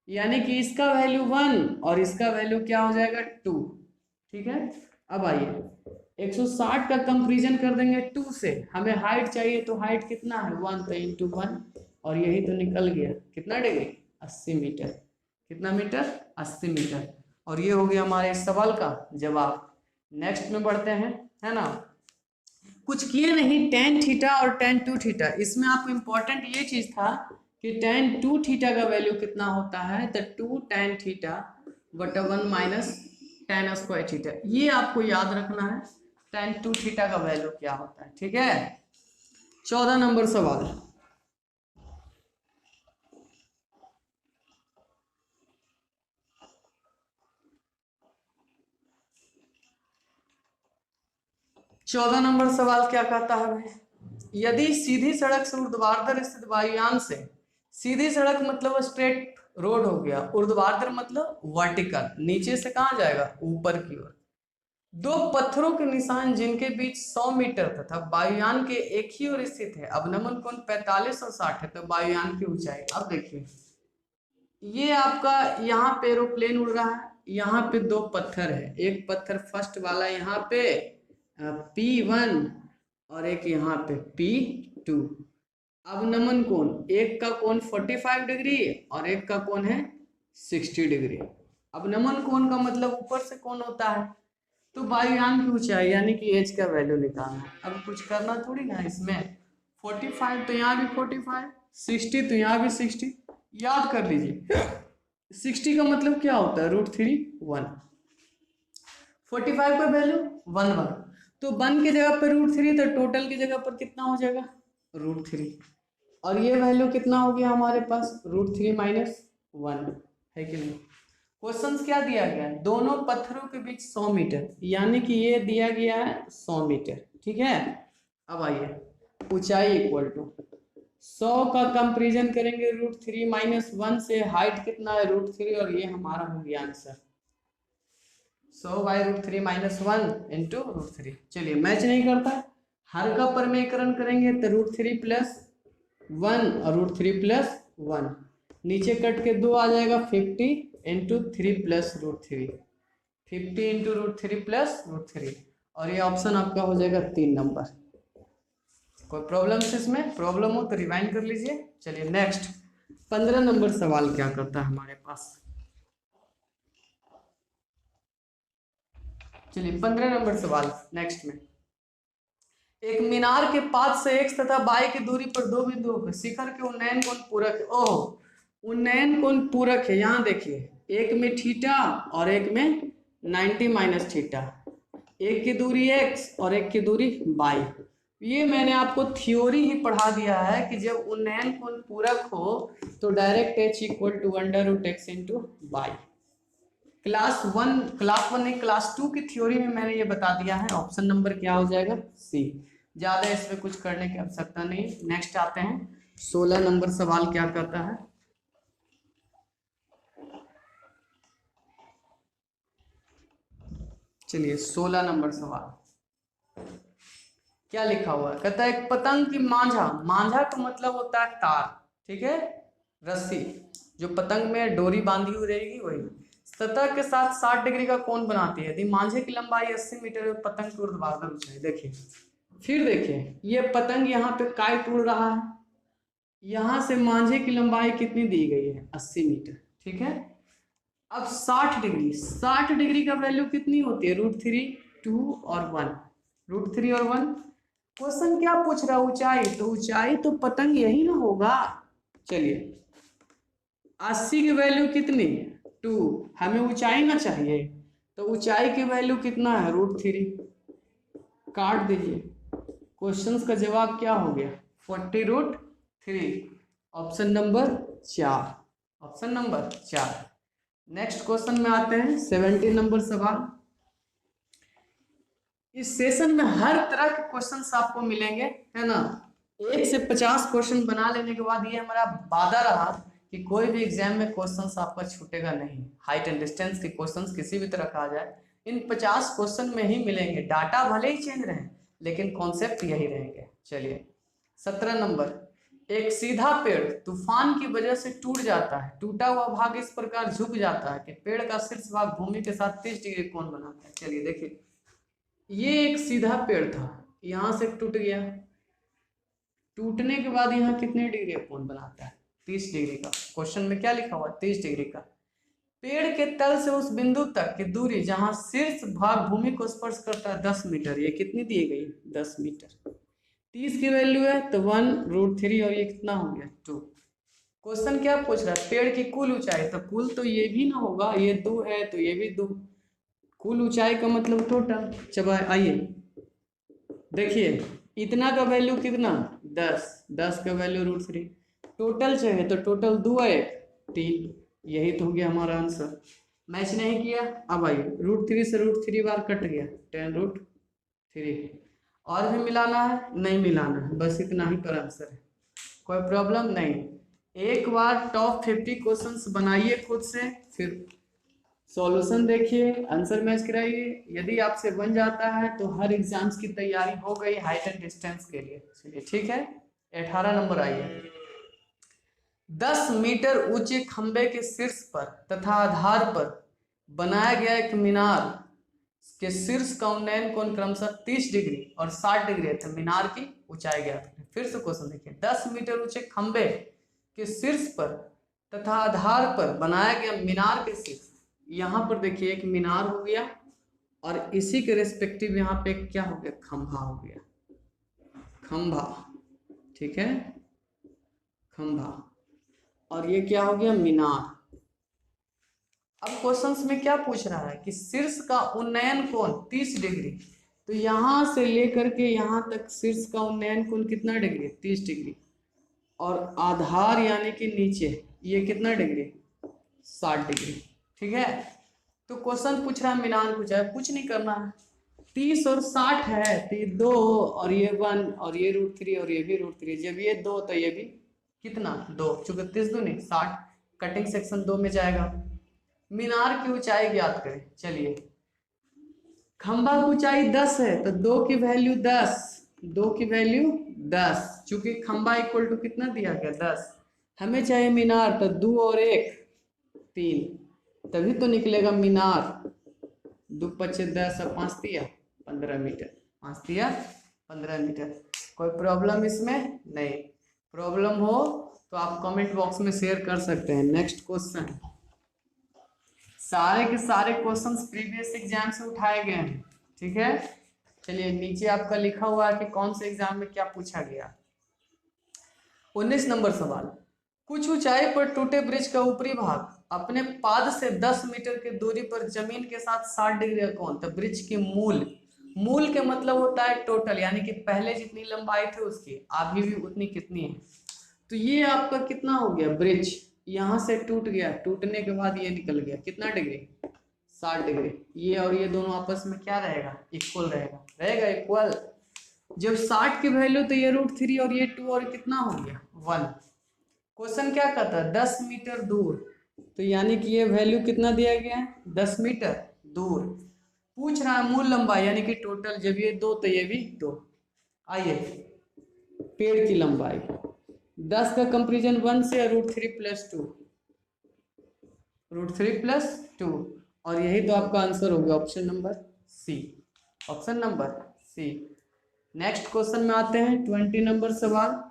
यानी कि इसका वैल्यू 1 और इसका वैल्यू क्या हो जाएगा 2। ठीक है, अब आइए 160 का कंपेरिजन कर देंगे 2 से, हमें हाइट चाहिए तो हाइट कितना है 1 तो इंटू 1 और यही तो निकल गया कितना डिग्री 80 मीटर। कितना मीटर 80 मीटर। और ये हो गया हमारे इस सवाल का जवाब। नेक्स्ट में बढ़ते हैं, है ना। कुछ किए नहीं, tan थीटा और tan 2 थीटा, इसमें आपको इंपॉर्टेंट ये चीज था कि tan 2 थीटा का वैल्यू कितना होता है, तो 2 tan थीटा बटा 1 माइनस tan स्क्वायर थीटा, ये आपको याद रखना है tan 2 थीटा का वैल्यू क्या होता है। ठीक है, 14 नंबर सवाल। चौदह नंबर सवाल क्या कहता है भाई, यदि सीधी सड़क से ऊर्ध्वाधर स्थित वायुयान से, सीधी सड़क मतलब स्ट्रेट रोड हो गया, ऊर्ध्वाधर मतलब वर्टिकल, नीचे से कहाँ जाएगा ऊपर की ओर, दो पत्थरों के निशान जिनके बीच 100 मीटर तथा वायुयान के एक ही ओर स्थित है, अवनमन कोण 45 और 60 है, तो वायुयान की ऊंचाई। अब देखिए ये आपका यहाँ पे एरोप्लेन उड़ रहा है, यहाँ पे दो पत्थर है, एक पत्थर फर्स्ट वाला यहाँ पे P1 और एक यहाँ पे P2। अवनमन कोण, एक का कोण 45 डिग्री और एक का कोण है 60 डिग्री। अवनमन कोण का मतलब ऊपर से कोण होता है, तो वायुयान की ऊंचाई यानी कि एच का वैल्यू निकालना है। अब कुछ करना थोड़ी ना इसमें, 45 तो यहाँ भी 45, 60 तो यहाँ भी 60, याद कर लीजिए 60 का मतलब क्या होता है √3 1, 45 का वैल्यू 1 तो 1 की जगह पर √3, तो टोटल की जगह पर कितना हो जाएगा √3, और ये वैल्यू कितना हो गया हमारे पास √3 माइनस 1 है कि नहीं। क्वेश्चंस क्या दिया गया है, दोनों पत्थरों के बीच 100 मीटर, यानी कि ये दिया गया है 100 मीटर। ठीक है, अब आइए ऊंचाई इक्वल टू 100 का कंपेरिजन करेंगे √3 माइनस 1 से, हाइट कितना है √3 और ये हमारा हो गया आंसर 100/√3 माइनस 1 इंटू √3। चलिए मैच नहीं करता, हर का परमेकरण करेंगे तो √3 प्लस 1 और √3 प्लस 1, नीचे कट के 2 आ जाएगा 50 इंटू 3 प्लस √3, 50 इंटू √3 प्लस √3, और ये ऑप्शन आपका हो जाएगा 3 नंबर। कोई प्रॉब्लम है इसमें, प्रॉब्लम हो तो रिवाइंड कर लीजिए। चलिए नेक्स्ट 15 नंबर सवाल क्या करता है हमारे पास। चलिए 15 नंबर सवाल नेक्स्ट में, एक मीनार के पाद से x तथा y की दूरी पर दो बिंदुओं पर शिखर के उन्नयन कोण पूरक, ओह उन्नयन कोण पूरक है, यहाँ देखिए एक में थीटा और एक में 90 माइनस थीटा, एक की दूरी x और एक की दूरी y। ये मैंने आपको थ्योरी ही पढ़ा दिया है कि जब उन्नयन कोण पूरक हो तो direct h equal to √x into y। Class one नहीं क्लास 2 की थ्योरी में मैंने ये बता दिया है। ऑप्शन नंबर क्या हो जाएगा सी, ज्यादा इसमें कुछ करने की आवश्यकता नहीं। नेक्स्ट आते हैं 16 नंबर सवाल क्या कहता है। चलिए 16 नंबर सवाल क्या लिखा हुआ है, कहता है एक पतंग की मांझा, मांझा का मतलब होता है तार, ठीक है रस्सी, जो पतंग में डोरी बांधी हुई रहेगी वही, सतह के साथ 60 डिग्री का कोण बनाती है। यदि मांझे की लंबाई 80 मीटर है, पतंग की ऊर्ध्वाधर ऊंचाई। देखिए फिर देखिए ये पतंग यहाँ पे काट उड़ रहा है, यहाँ से मांझे की लंबाई कितनी दी गई है 80 मीटर, ठीक है। अब 60 डिग्री, 60 डिग्री का वैल्यू कितनी होती है √3 2 और 1, √3 और 1। क्वेश्चन क्या पूछ रहा है ऊंचाई, तो ऊंचाई तो पतंग यही ना होगा। चलिए 80 की वैल्यू कितनी 2, हमें ऊंचाई ना चाहिए, तो ऊंचाई की वैल्यू कितना है √3, काट दीजिए। क्वेश्चंस का जवाब क्या हो गया 40√3, option number 4, option number 4। Next question में आते हैं 17 नंबर सवाल। इस सेशन में हर तरह के क्वेश्चंस आपको मिलेंगे, है ना। 1 से 50 क्वेश्चन बना लेने के बाद ये हमारा वादा रहा कि कोई भी एग्जाम में क्वेश्चंस आपका छूटेगा नहीं। हाइट एंड डिस्टेंस के क्वेश्चंस किसी भी तरह का आ जाए, इन 50 क्वेश्चन में ही मिलेंगे। डाटा भले ही चेंज रहे लेकिन कॉन्सेप्ट यही रहेंगे। चलिए 17 नंबर, एक सीधा पेड़ तूफान की वजह से टूट जाता है, टूटा हुआ भाग इस प्रकार झुक जाता है कि पेड़ का शीर्ष भाग भूमि के साथ 30 डिग्री कोण बनाता है। चलिए देखिए, ये एक सीधा पेड़ था, यहां से टूट गया, टूटने के बाद यहाँ कितने डिग्री का कोण बनाता है? 30 डिग्री का। क्वेश्चन में क्या लिखा हुआ? 30 डिग्री का। पेड़ के तल से उस बिंदु तक की दूरी जहां शीर्ष भाग भूमि को स्पर्श करता है 10 मीटर। ये कितनी दी गई? 10 मीटर। 30 की वैल्यू है तो 1√3 और ये कितना हो गया? 2। क्वेश्चन क्या पूछ रहा है? पेड़ की कुल ऊंचाई, तो कुल तो ये भी ना होगा, ये 2 है तो ये भी 2। कुल ऊंचाई का मतलब टोटल। चलो आइए देखिए, इतना का वैल्यू कितना? 10। 10 का वैल्यू √3। टोटल चाहिए तो टोटल 2 है 3। यही तो हो गया हमारा आंसर। मैच नहीं किया? अब आइए, √3 से √3 बार कट गया, 10√3। और भी मिलाना है? नहीं मिलाना है, बस इतना ही पर आंसर है, कोई प्रॉब्लम नहीं। एक बार टॉप 50 क्वेश्चंस बनाइए खुद से, फिर सॉल्यूशन देखिए, आंसर मैच कराइए। यदि आपसे बन जाता है तो हर एग्जाम्स की तैयारी हो गई हाइट एंड डिस्टेंस के लिए। चलिए ठीक है, 18 नंबर आइए। 10 मीटर ऊंचे खंबे के शीर्ष पर तथा आधार पर बनाया गया एक मीनार के शीर्ष का उन्नयन कोण क्रमशः 30 डिग्री और 60 डिग्री है। मीनार की ऊंचाई ज्ञात करें। फिर से क्वेश्चन देखिए, 10 मीटर ऊंचे खंबे के शीर्ष पर तथा आधार पर बनाया गया मीनार के शीर्ष, यहाँ पर देखिए एक मीनार हो गया और इसी के रेस्पेक्टिव यहाँ पे क्या हो गया? खंभा हो गया, खंभा। ठीक है, खंभा, और ये क्या हो गया? मीनार। अब क्वेश्चंस में क्या पूछ रहा है कि शीर्ष का उन्नयन कोण 30 डिग्री, तो यहां से लेकर के यहां तक शीर्ष का उन्नयन कोण कितना डिग्री? 30 डिग्री। और आधार यानी कि नीचे ये कितना डिग्री? 60 डिग्री। ठीक है, तो क्वेश्चन पूछ रहा है मीनार पूछा है, कुछ नहीं करना है। 30 और 60 है तो ये 2 और ये 1 और ये √3 और ये भी √3। जब ये 2 तो ये भी कितना? 2। चूंकि 30 2 नहीं 60, कटिंग सेक्शन 2 में जाएगा। मीनार की ऊंचाई ज्ञात करें। चलिए, खंभा की ऊंचाई 10 है तो 2 की वैल्यू 10, 2 की वैल्यू 10। चूंकि खंभा इक्वल टू कितना दिया गया? 10। हमें चाहिए मीनार, तो 2 और 1 3, तभी तो निकलेगा मीनार। 2 पच्चे 10 और 5 दिया 15 मीटर, 5 दिया 15 मीटर। कोई प्रॉब्लम इसमें नहीं? प्रॉब्लम हो तो आप कमेंट बॉक्स में शेयर कर सकते हैं। नेक्स्ट क्वेश्चन, सारे के सारे क्वेश्चंस प्रीवियस एग्जाम से उठाए गए हैं। ठीक है, चलिए नीचे आपका लिखा हुआ है कि कौन से एग्जाम में क्या पूछा गया। 19 नंबर सवाल, कुछ ऊंचाई पर टूटे ब्रिज का ऊपरी भाग अपने पाद से 10 मीटर की दूरी पर जमीन के साथ 60 डिग्री का कोण, तो ब्रिज की मूल के मतलब होता है टोटल, यानी कि पहले जितनी लंबाई थी उसकी अभी भी उतनी कितनी है। तो ये आपका कितना हो गया? ब्रिज यहाँ से टूट गया, टूटने के बाद ये निकल गया कितना डिग्री? 60 डिग्री। ये और ये दोनों आपस में क्या रहेगा? इक्वल रहेगा इक्वल। जब 60 की वैल्यू तो ये √3 और ये 2 और कितना हो गया? 1। क्वेश्चन क्या कहता है? 10 मीटर दूर, तो यानी कि ये वैल्यू कितना दिया गया है? 10 मीटर दूर। पूछ रहा है मूल लंबाई यानी कि टोटल, जब ये 2 तो ये भी 2। आइए, पेड़ की लंबाई 10 का कंपेरिजन 1 से √3 + 2, √3 + 2, और यही तो आपका आंसर हो गया, option number C. Option number C. Next question में आते हैं, 20 नंबर सवाल।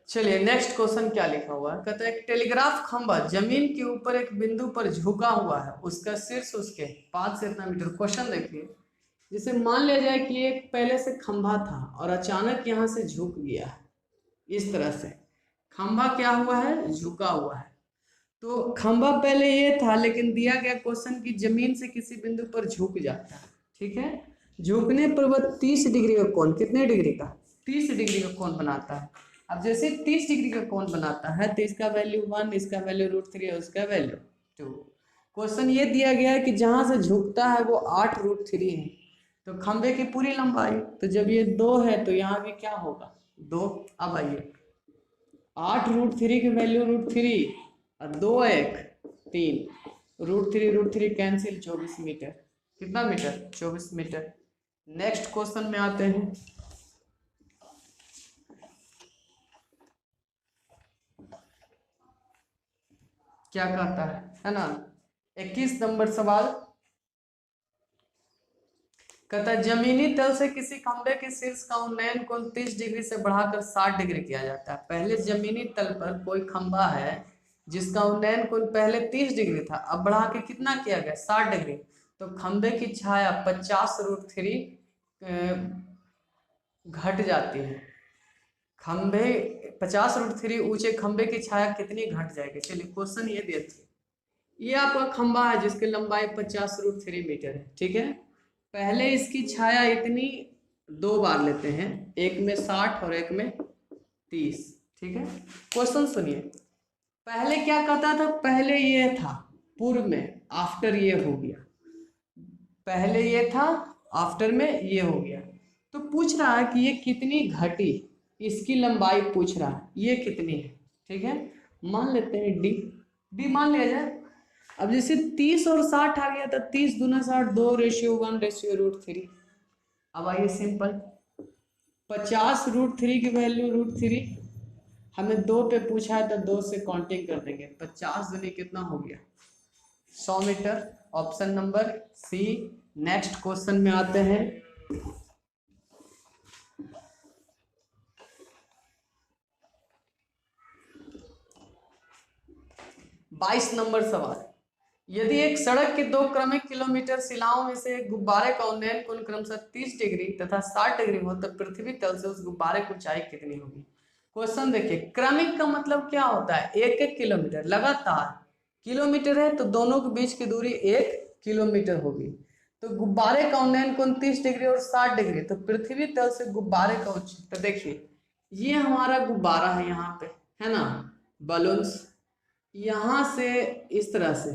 चलिए नेक्स्ट क्वेश्चन क्या लिखा हुआ है? कहता है एक टेलीग्राफ खंभा जमीन के ऊपर एक बिंदु पर झुका हुआ है, उसका शीर्ष उसके 5 से इतना मीटर। क्वेश्चन देखिए, जिसे मान लिया जाए कि एक पहले से खंभा था और अचानक यहाँ से झुक गया है, इस तरह से खंभा क्या हुआ है? झुका हुआ है। तो खंभा पहले ये था, लेकिन दिया गया क्वेश्चन की जमीन से किसी बिंदु पर झुक जाता है। ठीक है, झुकने पर वह 30 डिग्री का कोण, कितने डिग्री का? 30 डिग्री का कोण बनाता है। अब जैसे 30 डिग्री का कोण बनाता है तो इसका वैल्यू 1, इसका वैल्यू √3 और इसका वैल्यू 2। क्वेश्चन ये दिया गया है कि जहां से झुकता है वो 8√3 है, तो खंबे की पूरी लंबाई, तो जब ये 2 है तो यहाँ भी क्या होगा 2। अब आइए 8√3 की वैल्यू √3 और 2 1 3, √3 कैंसिल, 24 मीटर। कितना मीटर? 24 मीटर। नेक्स्ट क्वेश्चन में आते हैं। क्या कहता है ना 21 नंबर सवाल कहता है जमीनी तल से किसी खंबे के शीर्ष का उन्नयन कोण 30 डिग्री से बढ़ाकर 60 डिग्री किया जाता है। पहले जमीनी तल पर कोई खंबा है जिसका उन्नयन कोण पहले 30 डिग्री था, अब बढ़ा के कितना किया गया 60 डिग्री, तो खंबे की छाया 50√3 घट जाती है। खंबे 50√3 ऊंचे खंबे की छाया कितनी घट जाएगी? चलिए क्वेश्चन ये देते, ये आपका खंबा है जिसकी लंबाई 50√3 मीटर है, ठीक है। पहले इसकी छाया इतनी 2 बार लेते हैं, एक में 60 और एक में 30, ठीक है। क्वेश्चन सुनिए, पहले क्या कहता था? पहले ये था पूर्व में, आफ्टर ये हो गया, पहले ये था आफ्टर में ये हो गया। तो पूछ रहा है कि ये कितनी घटी, इसकी लंबाई पूछ रहा है, ये कितनी है, ठीक है। मान लेते हैं डी मान लिया जाए। अब जैसे 30 और 60 आ गया था, 30 दूना 60, 2:1:√3। अब आइए सिंपल, 50√3 की वैल्यू √3, हमें 2 पे पूछा है तो 2 से काउंटिंग कर देंगे, 50 दूनी कितना हो गया 100 meter. Option number C. Next question में आते हैं। 22 नंबर सवाल, यदि एक सड़क के 2 क्रमिक किलोमीटर शिलाओं में से एक गुब्बारे का उन्नयन कोण क्रमशः 30 डिग्री तथा 60 डिग्री हो तो पृथ्वी तल से उस गुब्बारे की ऊंचाई कितनी होगी? क्वेश्चन देखिए, क्रमिक का मतलब क्या होता है? 1-1 किलोमीटर लगातार, किलोमीटर है तो दोनों के बीच की दूरी 1 किलोमीटर होगी। तो गुब्बारे का उन्नयन कोण 30 डिग्री और 60 डिग्री, तो पृथ्वी तल से गुब्बारे का ऊंचाई, तो देखिए ये हमारा गुब्बारा है यहाँ पे, है ना, बलून्स, यहां से इस तरह से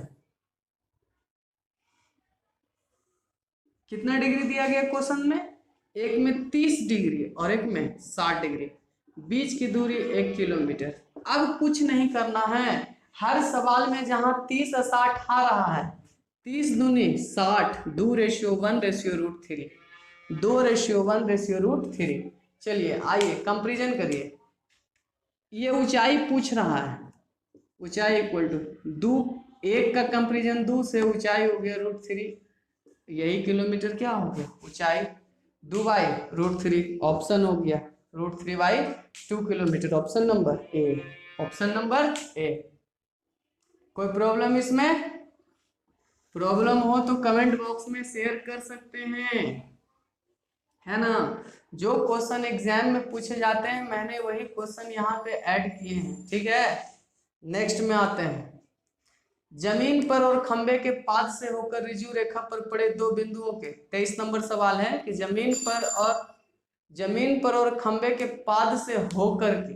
कितना डिग्री दिया गया क्वेश्चन में? एक में 30 डिग्री और एक में 60 डिग्री, बीच की दूरी 1 किलोमीटर। अब कुछ नहीं करना है, हर सवाल में जहां 30 और 60 आ रहा है, 30 दूनी 60, 2:1:√3, 2:1:√3। चलिए आइए कंपेरिजन करिए, ये ऊंचाई पूछ रहा है, ऊंचाई इक्वल टू 2, 1 का कंपेरिजन 2 से, ऊंचाई हो गया √3, यही किलोमीटर क्या हो गया ऊंचाई, 2/√3, ऑप्शन हो गया √3/2 kilometre. Option number A, option number A. कोई प्रॉब्लम इसमें? प्रॉब्लम हो तो कमेंट बॉक्स में शेयर कर सकते हैं, है ना। जो क्वेश्चन एग्जाम में पूछे जाते हैं मैंने वही क्वेश्चन यहाँ पे ऐड किए हैं, ठीक है। नेक्स्ट में आते हैं, जमीन पर और खंबे के पाद से होकर रिजु रेखा पर पड़े 2 बिंदुओं के, 23 नंबर सवाल है कि जमीन पर और खंबे के पाद से होकर के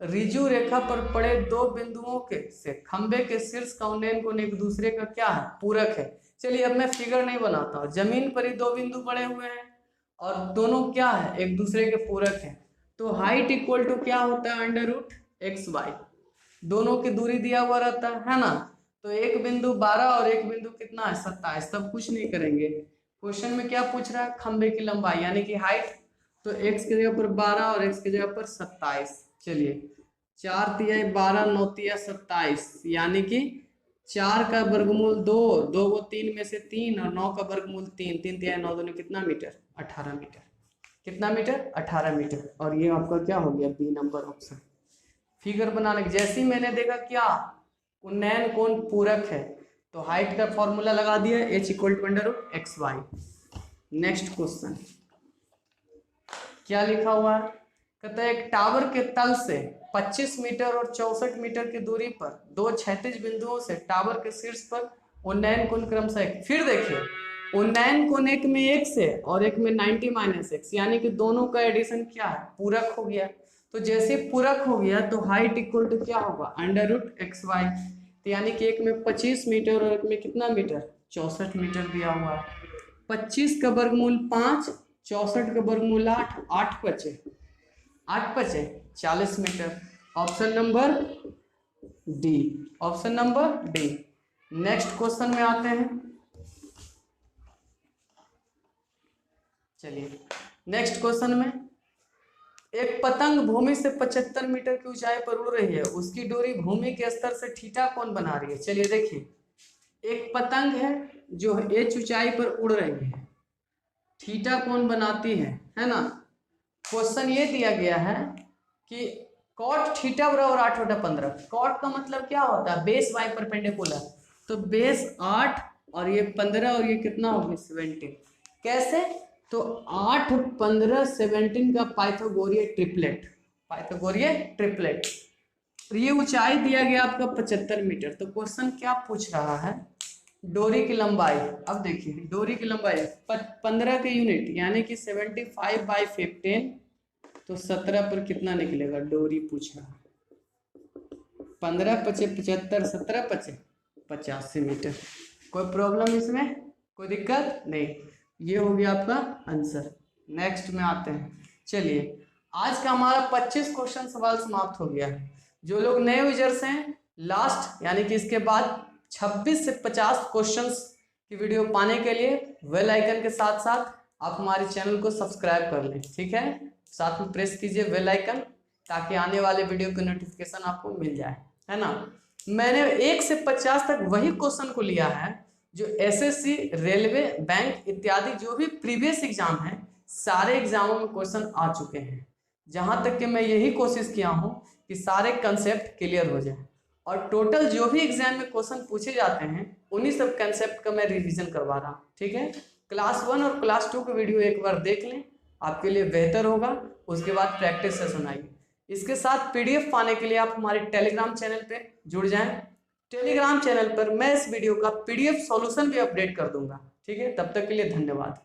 रिजु रेखा पर पड़े 2 बिंदुओं के से खंबे के शीर्ष का उन्नयन कोण एक दूसरे का क्या है? पूरक है। चलिए अब मैं फिगर नहीं बनाता हूँ, जमीन पर ही 2 बिंदु पड़े हुए हैं और दोनों क्या है? एक दूसरे के पूरक है, तो हाइट इक्वल टू क्या होता है? √xy, दोनों की दूरी दिया हुआ रहता है ना। तो एक बिंदु 12 और एक बिंदु कितना है? 27। तब कुछ नहीं करेंगे, क्वेश्चन में क्या पूछ रहा है? खंबे की लंबाई यानी कि हाइट, तो x की जगह पर 12 और x की जगह पर 27। चलिए 4 तिया 12, 9 तिया 27, यानी कि 4 का वर्गमूल 2, 2 को 3 में से 3 और 9 का वर्गमूल 3, 3 तिया 9 दूनी कितना मीटर? 18 मीटर। कितना मीटर? 18 मीटर। और ये आपका क्या हो गया? B number option. फिगर बनाने के जैसे ही मैंने देखा क्या उन्नयन कोण पूरक है, तो हाइट का फॉर्मूला लगा दिया, h equal to √xy। Next question क्या लिखा हुआ है? कहता है एक टावर के तल से 25 मीटर और 64 मीटर की दूरी पर 2 क्षैतिज बिंदुओं से टावर के शीर्ष पर उन्नयन कोण क्रमशः, फिर देखिए उन्नयन कोण एक में x है और एक में 90-x, यानी कि दोनों का एडिशन क्या है? पूरक हो गया। तो जैसे पूरक हो गया तो हाइट इक्वल टू क्या होगा? √xy। तो यानी कि एक में 25 मीटर और एक में कितना मीटर, 64 मीटर दिया हुआ है। 25 का वर्गमूल 5, 64 का वर्गमूल 8, 8 बचे 40 meter. Option number D, option number D. Next question में आते हैं। चलिए नेक्स्ट क्वेश्चन में, एक पतंग भूमि से 75 मीटर की ऊंचाई पर उड़ रही है, उसकी डोरी भूमि के स्तर से थीटा कोण बना रही है। चलिए देखिए, एक पतंग है जो h ऊंचाई पर उड़ रही है, थीटा कोण बनाती है ना। क्वेश्चन ये दिया गया है कि कॉट थीटा बराबर 8/15। कॉट का मतलब क्या होता है, बेस वाई परपेंडिकुलर, तो बेस 8 और ये 15 और ये कितना होगी 17। कैसे, तो 8, 15, 17 का पाइथागोरियन ट्रिपलेट, पाइथागोरियन ट्रिपलेट। ये ऊंचाई दिया गया आपका 75 मीटर। तो क्वेश्चन क्या पूछ रहा है, डोरी की लंबाई। अब देखिए डोरी की लंबाई 15 के यूनिट यानी कि 75/15, तो 17 पर कितना निकलेगा, डोरी पूछ रहा है। 15 पचे 75, 17 पचे 85 मीटर। कोई प्रॉब्लम इसमें, कोई दिक्कत नहीं। ये हो गया आपका आंसर। नेक्स्ट में आते हैं। चलिए आज का हमारा 25 क्वेश्चन सवाल समाप्त हो गया है। जो लोग नए यूजर्स हैं, लास्ट यानी कि इसके बाद 26 से 50 क्वेश्चंस की वीडियो पाने के लिए बेल आइकन के साथ साथ आप हमारे चैनल को सब्सक्राइब कर लें, ठीक है। साथ में प्रेस कीजिए बेल आइकन, ताकि आने वाले वीडियो की नोटिफिकेशन आपको मिल जाए, है ना। मैंने 1 से 50 तक वही क्वेश्चन को लिया है जो एसएससी, रेलवे, बैंक इत्यादि जो भी प्रीवियस एग्जाम है, सारे एग्जामों में क्वेश्चन आ चुके हैं। जहां तक कि मैं यही कोशिश किया हूं कि सारे कंसेप्ट क्लियर हो जाए, और टोटल जो भी एग्जाम में क्वेश्चन पूछे जाते हैं उन्हीं सब कंसेप्ट का मैं रिवीजन करवा रहा हूँ, ठीक है। क्लास 1 और क्लास 2 की वीडियो एक बार देख लें, आपके लिए बेहतर होगा। उसके बाद प्रैक्टिस सेशन आएगी। इसके साथ पीडीएफ पाने के लिए आप हमारे टेलीग्राम चैनल पे जुड़ जाएं। टेलीग्राम चैनल पर मैं इस वीडियो का पीडीएफ सॉल्यूशन भी अपडेट कर दूंगा, ठीक है। तब तक के लिए धन्यवाद।